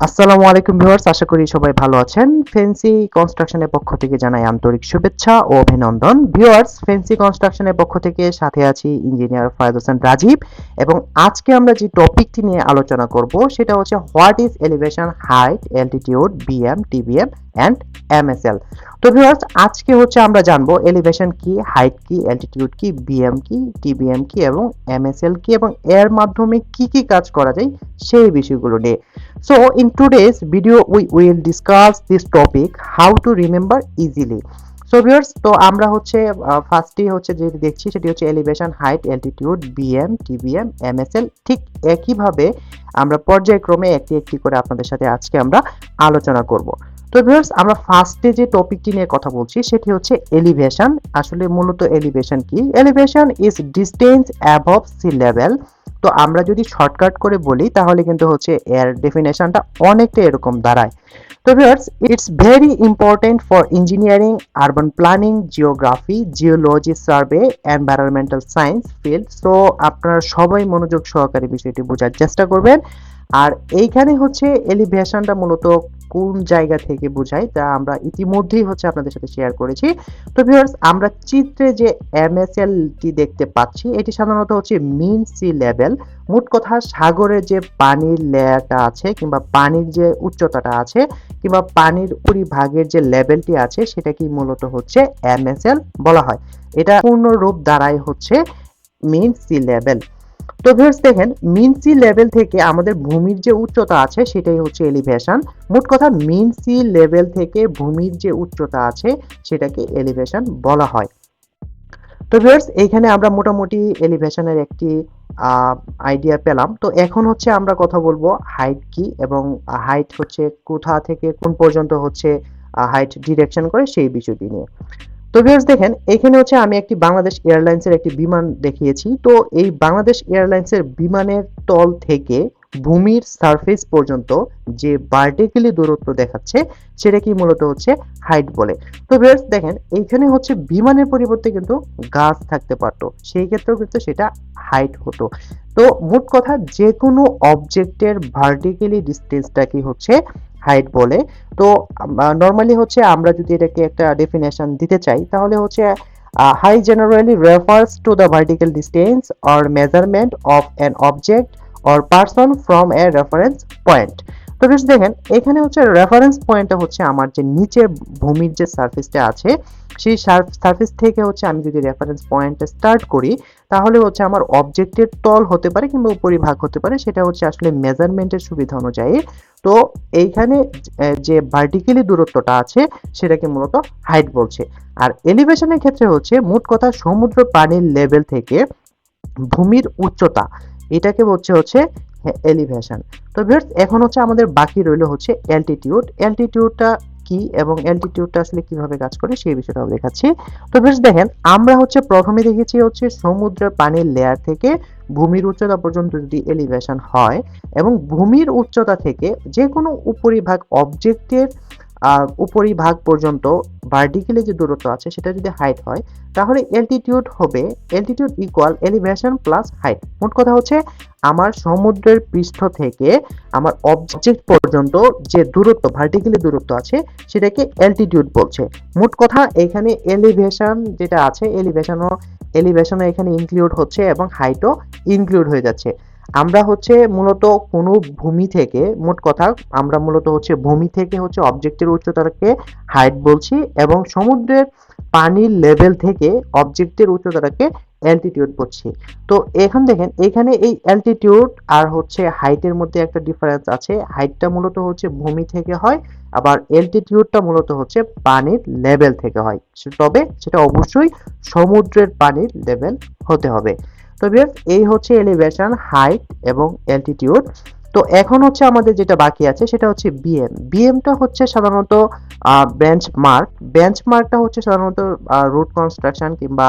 আসসালামু আলাইকুম ভিউয়ার্স, আশা করি সবাই ভালো আছেন। ফেন্সি কনস্ট্রাকশনের পক্ষ থেকে জানাই আন্তরিক শুভেচ্ছা ও অভিনন্দন। ভিউয়ার্স, ফেন্সি কনস্ট্রাকশনের পক্ষ থেকে সাথে আছি ইঞ্জিনিয়ার ফায়েজ হোসেন রাজীব, এবং আজকে আমরা যে টপিকটি নিয়ে আলোচনা করব সেটা হচ্ছে what is elevation, height, altitude, BM, TBM and MSL. তো ভিউয়ার্স, আজকে হচ্ছে আমরা জানবো এলিভেশন কি, হাইট কি, অ্যালটিটিউড কি, বিএম কি, টিবিএম কি এবং এমএসএল কি, এবং এর মাধ্যমে কি কি কাজ করা যায় সেই বিষয়গুলো নিয়ে। So in today's video we will discuss this topic how to remember easily. So viewers, তো আমরা হচ্ছে ফার্স্টে হচ্ছে যে দেখছি সেটি হচ্ছে elevation, height, altitude, BM, TBM, MSL. ঠিক একইভাবে আমরা পর্যায়ক্রমে একটি একটি করে আপনাদের সাথে আজকে আমরা আলোচনা করব। তো ভিউয়ার্স, আমরা ফার্স্টে যে টপিকটি নিয়ে কথা বলছি সেটি হচ্ছে এলিভেশন। আসলে মূলত এলিভেশন কি? Elevation is distance above sea level. তো আমরা যদি শর্টকাট করে বলি তাহলে কিন্তু হচ্ছে এর ডেফিনেশনটা অনেকটা এরকম দাঁড়ায়। তো viewers, it's very important for engineering, urban planning, geography, geology, survey, environmental science field. So আপনারা সবাই মনোযোগ সহকারে বিষয়টি বোঝার চেষ্টা করবেন। আর এইখানে হচ্ছে এলিভেশনটা মূলত কোন জায়গা থেকে বোঝায় তা আমরা ইতিমধ্যেই হচ্ছে আপনাদের সাথে শেয়ার করেছি। তো ভিউয়ার্স, আমরা চিত্রে যে এমএসএল টি দেখতে পাচ্ছি এটি সাধারণত হচ্ছে মিন সি লেভেল। মোট কথা সাগরের যে পানির লেয়ারটা আছে কিংবা পানির যে উচ্চতাটা আছে কিংবা পানির উপরিভাগের যে লেভেলটি আছে সেটাকেই মূলত হচ্ছে এমএসএল বলা হয়। এটা পূর্ণ রূপ দাঁড়ায় হচ্ছে মিন সি লেভেল। তো ভিউয়ার্স দেখেন, মিন সি লেভেল থেকে আমাদের ভূমির যে উচ্চতা আছে সেটাই হচ্ছে এলিভেশন। মোট কথা মিন সি লেভেল থেকে ভূমির যে উচ্চতা আছে সেটাকে এলিভেশন বলা হয়। তো ভিউয়ার্স, এইখানে আমরা মোটামুটি এলিভেশনের একটি আইডিয়া পেলাম। তো এখন হচ্ছে আমরা কথা বলবো হাইট কি, এবং হাইট হচ্ছে কোথা থেকে কোন পর্যন্ত হচ্ছে হাইট ডিরেকশন করে সেই বিষয়টি নিয়ে। তো ভিউয়ার্স দেখেন, এখানে হচ্ছে আমি একটি বাংলাদেশ এয়ারলাইন্সের একটি বিমান দেখিয়েছি। তো এই বাংলাদেশ এয়ারলাইন্সের বিমানের তল থেকে ভূমির সারফেস পর্যন্ত যে ভার্টিক্যালি দূরত্ব দেখাচ্ছে সেটাকে মূলত হচ্ছে হাইট বলে। তো ভিউয়ার্স দেখেন, এইখানে হচ্ছে বিমানের পরিবর্তে কিন্তু গাছ থাকতে পারতো, সেই ক্ষেত্রেও কিন্তু সেটা হাইট হতো। তো মোট কথা যে কোনো অবজেক্টের ভার্টিক্যালি ডিসটেন্সটাকে হচ্ছে হাইট বলে। তো নর্মালি হচ্ছে আমরা যদি এটাকে একটা ডেফিনেশন দিতে চাই তাহলে হচ্ছে height generally refers to the vertical distance or measurement of an object or person from a reference point. তো বেশ দেখেন, এখানে হচ্ছে রেফারেন্স পয়েন্টটা হচ্ছে আমার যে নিচের ভূমির যে সারফেসটা আছে সেই সারফেস থেকে হচ্ছে আমি যদি রেফারেন্স পয়েন্টটা স্টার্ট করি তাহলে হচ্ছে আমার অবজেক্টের তল হতে পারে কিংবা উপরিভাগ হতে পারে, সেটা হচ্ছে আসলে মেজারমেন্টের সুবিধা অনুযায়ী। তো এইখানে যে ভার্টিক্যালি দূরত্বটা আছে সেটাকে মূলত হাইট বলছে। আর এলিভেশনের ক্ষেত্রে হচ্ছে মোট কথা সমুদ্র পানির লেভেল থেকে ভূমির উচ্চতা, এটাকে হচ্ছে এলিভেশন। তো ভিউয়ার্স, এখন হচ্ছে আমাদের বাকি রইল হচ্ছে অ্যালটিটিউড। অ্যালটিটিউডটা কি এবং অ্যালটিটিউডটা আসলে কিভাবে কাজ করে সেই বিষয়টাও দেখাচ্ছি। তো ভিউয়ার্স দেখেন, আমরা হচ্ছে প্রথমে দেখেছি হচ্ছে সমুদ্রের পানির লেয়ার থেকে ভূমির উচ্চতা পর্যন্ত যদি এলিভেশন হয় এবং ভূমির উচ্চতা থেকে যে কোনো উপরিভাগ অবজেক্টের উপরিভাগ পর্যন্ত ভার্টিক্যালি যে দূরত্ব আছে সেটা যদি হাইট হয় তাহলে অ্যালটিটিউড হবে altitude equal elevation plus height. মোট কথা হচ্ছে আমার সমুদ্রের পৃষ্ঠ থেকে আমার অবজেক্ট পর্যন্ত যে দূরত্ব ভার্টিক্যালি দূরত্ব আছে সেটাকে অ্যালটিটিউড বলছে। মোট কথা এখানে এলিভেশন যেটা আছে এলিভেশনও এখানে ইনক্লুড হচ্ছে এবং হাইটও ইনক্লুড হয়ে যাচ্ছে। আমরা হচ্ছে মূলত কোনো ভূমি থেকে মোট কথা আমরা মূলত হচ্ছে ভূমি থেকে হচ্ছে অবজেক্টের উচ্চতাকে হাইট বলছি এবং সমুদ্রের পানির লেভেল থেকে অবজেক্টের উচ্চতাটাকে অ্যালটিটিউড বলছি। তো এখন দেখেন, এখানে এই অ্যালটিটিউড আর হচ্ছে হাইটের মধ্যে একটা ডিফারেন্স আছে। হাইটটা মূলত হচ্ছে ভূমি থেকে হয়, আবার অ্যালটিটিউডটা মূলত হচ্ছে পানির লেভেল থেকে হয়, তবে সেটা অবশ্যই সমুদ্রের পানির লেভেল হতে হবে। তো ভিউয়ার্স, এই হচ্ছে এলিভেশন, হাইট এবং অ্যালটিটিউড। তো এখন হচ্ছে আমাদের যেটা বাকি আছে সেটা হচ্ছে বিএম। বিএমটা হচ্ছে সাধারণত বেঞ্চমার্ক। বেঞ্চমার্কটা হচ্ছে সাধারণত রোড কনস্ট্রাকশন কিংবা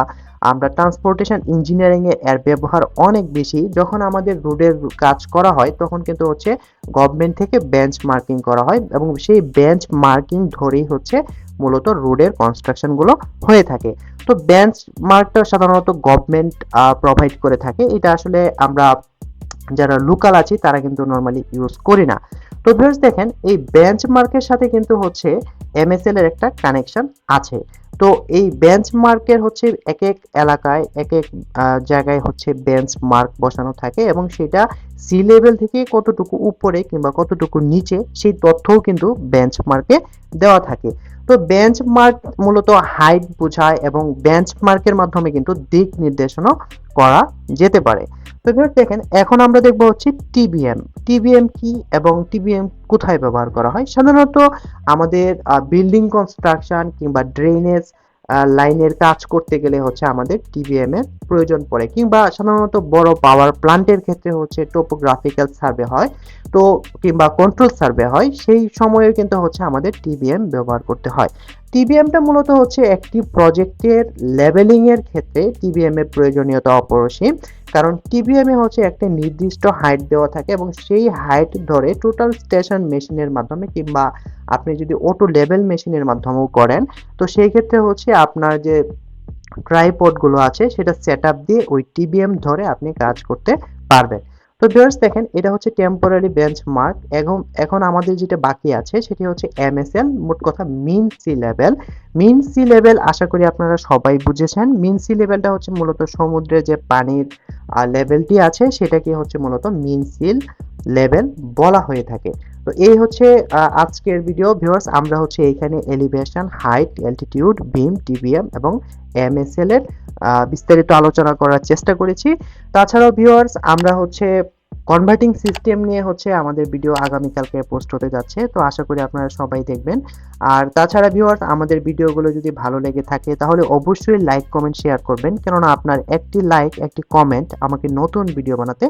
আমরা ট্রান্সপোর্টেশন ইঞ্জিনিয়ারিং এ এর ব্যবহার অনেক বেশি। যখন আমাদের রোডের কাজ করা হয় তখন কিন্তু হচ্ছে গভর্নমেন্ট থেকে বেঞ্চ মার্কিং করা হয় এবং সেই বেঞ্চ মার্কিং ধরেই হচ্ছে মূলত রোডের কনস্ট্রাকশন গুলো হয়ে থাকে। তো বেঞ্চ মার্কটা সাধারণত গভর্নমেন্ট প্রোভাইড করে থাকে। এটা আসলে আমরা যারা লোকাল আছি তারা কিন্তু নরমালি ইউজ করি না। তো ভিউয়ার্স দেখেন এই বেঞ্চমার্কের সাথে কিন্তু হচ্ছে এমএসএল এর একটা কানেকশন আছে। তো এই বেঞ্চমার্কের হচ্ছে এক এক এলাকায় এক এক জায়গায় হচ্ছে বেঞ্চমার্ক বসানো থাকে এবং সেটা সি লেভেল থেকে কতটুকু উপরে কিংবা কতটুকু নিচে সেই তথ্যও কিন্তু বেঞ্চমার্কে দেওয়া থাকে। তো বেঞ্চমার্ক মূলত হাইট বোঝায় এবং বেঞ্চমার্কের মাধ্যমে কিন্তু দিক নির্দেশনা করা যেতে পারে। তো ভিউয়ার্স দেখেন এখন আমরা দেখব হচ্ছে টিবিএম। টিবিএম কি এবং টিবিএম কোথায় ব্যবহার করা হয়? সাধারণত আমাদের বিল্ডিং কনস্ট্রাকশন কিংবা ড্রেনেজ লাইনের কাজ করতে গেলে হচ্ছে আমাদের টিবিএম এর প্রয়োজন পড়ে, কিংবা সাধারণত বড় পাওয়ার প্ল্যান্টের ক্ষেত্রে হচ্ছে টোপোগ্রাফিক্যাল সার্ভে হয়, তো কিংবা কন্ট্রোল সার্ভে হয়, সেই সময়ে কিন্তু হচ্ছে আমাদের টিবিএম ব্যবহার করতে হয়। টিবিএমটা মূলত হচ্ছে একটি প্রজেক্টের লেভেলিং এর ক্ষেত্রে টিবিএম এর প্রয়োজনীয়তা অপরিসীম, কারণ টিবিএম এ হচ্ছে একটা নির্দিষ্ট হাইট দেওয়া থাকে এবং সেই হাইট ধরে টোটাল স্টেশন মেশিনের মাধ্যমে কিংবা আপনি যদি অটো লেভেল মেশিনের মাধ্যমেও করেন, তো সেই ক্ষেত্রে হচ্ছে আপনার যে ট্রাইপড গুলো আছে সেটা সেট আপ দিয়ে ওই টিবিএম ধরে আপনি কাজ করতে পারবেন। তো ভিউয়ার্স দেখেন এটা হচ্ছে টেম্পোরারি বেঞ্চমার্ক। এখন এখন আমাদের যেটা বাকি আছে সেটি হচ্ছে এমএসএল, মোট কথা মিন সি লেভেল। মিন সি লেভেল আশা করি আপনারা সবাই বুঝেছেন। মিন সি লেভেলটা হচ্ছে মূলত সমুদ্রে যে পানির লেভেলটি আছে সেটাকে হচ্ছে মূলত মিন সি লেভেল বলা হয়ে থাকে। তো এই হচ্ছে আজকের ভিডিও ভিউয়ার্স। আমরা হচ্ছে এইখানে এলিভেশন, হাইট, অ্যালটিটিউড, বিম, টিবিএম এবং এমএসএল এর বিস্তারিত আলোচনা করার চেষ্টা করেছি। তাছাড়াও ভিউয়ার্স আমরা হচ্ছে কনভার্টিং সিস্টেম নিয়ে হচ্ছে আমাদের ভিডিও আগামীকালকে পোস্ট হতে যাচ্ছে, তো আশা করি আপনারা সবাই দেখবেন। আর তাছাড়া ভিউয়ার্স আমাদের ভিডিওগুলো যদি ভালো লেগে থাকে তাহলে অবশ্যই লাইক, কমেন্ট, শেয়ার করবেন, কেননা আপনার একটি লাইক, একটি কমেন্ট আমাকে নতুন ভিডিও বানাতে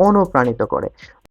অনুপ্রাণিত করে।